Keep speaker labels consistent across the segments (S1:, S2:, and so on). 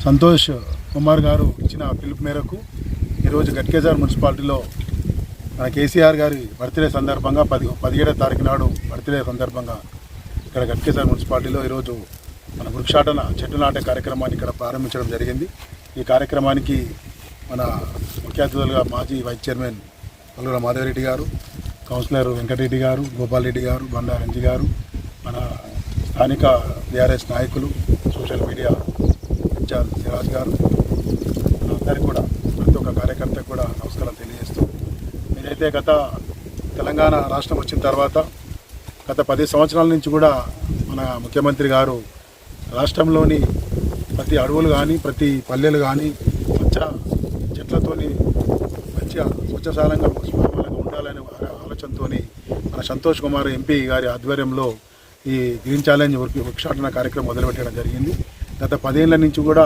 S1: సంతోష్ కుమార్ గారు ఇచ్చిన పిలుపు మేరకు ఈరోజు గట్కేసర్ మున్సిపాలిటీలో మన కేసీఆర్ గారి బర్త్డే సందర్భంగా 17వ తారీఖు నాడు బర్త్డే సందర్భంగా ఇక్కడ గట్కేసర్ మున్సిపాలిటీలో ఈరోజు మన వృక్షాటన చెట్టు నాటే కార్యక్రమాన్ని ఇక్కడ ప్రారంభించడం జరిగింది. ఈ కార్యక్రమానికి మన ముఖ్య అతిథులుగా మాజీ వైస్ చైర్మన్ పల్లూర మాధవరెడ్డి గారు, కౌన్సిలర్ వెంకటరెడ్డి గారు, గోపాల్ రెడ్డి గారు, బండారంజి గారు, మన స్థానిక బీఆర్ఎస్ నాయకులు, సోషల్ మీడియా ఇన్ఛార్జ్ సిరాజ్ గారు, అందరికీ కూడా ప్రతి ఒక్క కార్యకర్తకు కూడా నమస్కారం తెలియజేస్తూ, మీరైతే గత తెలంగాణ రాష్ట్రం వచ్చిన తర్వాత గత 10 సంవత్సరాల నుంచి కూడా మన ముఖ్యమంత్రి గారు రాష్ట్రంలోని ప్రతి అడవులు కానీ ప్రతి పల్లెలు కానీ పచ్చ చెట్లతోని మంచిగా స్వచ్ఛశాలంగా ఉండాలనే ఆలోచనతో మన సంతోష్ కుమార్ ఎంపీ గారి ఆధ్వర్యంలో ఈ గ్రీన్ ఛాలెంజ్ వృక్షాటన కార్యక్రమం మొదలుపెట్టడం జరిగింది. గత 10 ఏళ్ల నుంచి కూడా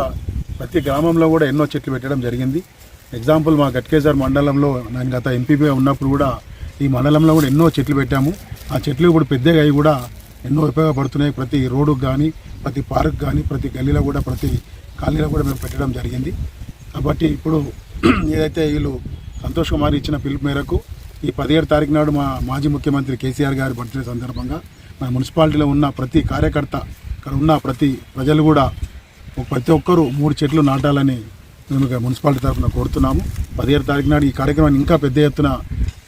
S1: ప్రతి గ్రామంలో కూడా ఎన్నో చెట్లు పెట్టడం జరిగింది. ఎగ్జాంపుల్ మా గట్కేసర్ మండలంలో నేను గత ఎంపీగా ఉన్నప్పుడు కూడా ఈ మండలంలో కూడా ఎన్నో చెట్లు పెట్టాము. ఆ చెట్లు ఇప్పుడు పెద్దగా అయి కూడా ఎన్నో ఉపయోగపడుతున్నాయి. ప్రతి రోడ్డుకు కానీ, ప్రతి పార్క్ కానీ, ప్రతి గల్లీలో కూడా, ప్రతి కాలనీలో కూడా మేము పెట్టడం జరిగింది. కాబట్టి ఇప్పుడు ఏదైతే వీళ్ళు సంతోష్ కుమార్ ఇచ్చిన పిలుపు మేరకు ఈ 17వ తారీఖు నాడు మా మాజీ ముఖ్యమంత్రి కేసీఆర్ గారి బర్త్డే సందర్భంగా మన మున్సిపాలిటీలో ఉన్న ప్రతి కార్యకర్త, ఇక్కడ ఉన్న ప్రతి ప్రజలు కూడా ప్రతి ఒక్కరూ 3 చెట్లు నాటాలని మేము మున్సిపాలిటీ తరఫున కోరుతున్నాము. 17వ తారీఖు నాడు ఈ కార్యక్రమాన్ని ఇంకా పెద్ద ఎత్తున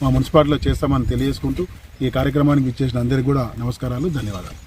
S1: మా మున్సిపాలిటీలో చేస్తామని తెలియజేసుకుంటూ ఈ కార్యక్రమానికి ఇచ్చేసిన అందరికీ కూడా నమస్కారాలు, ధన్యవాదాలు.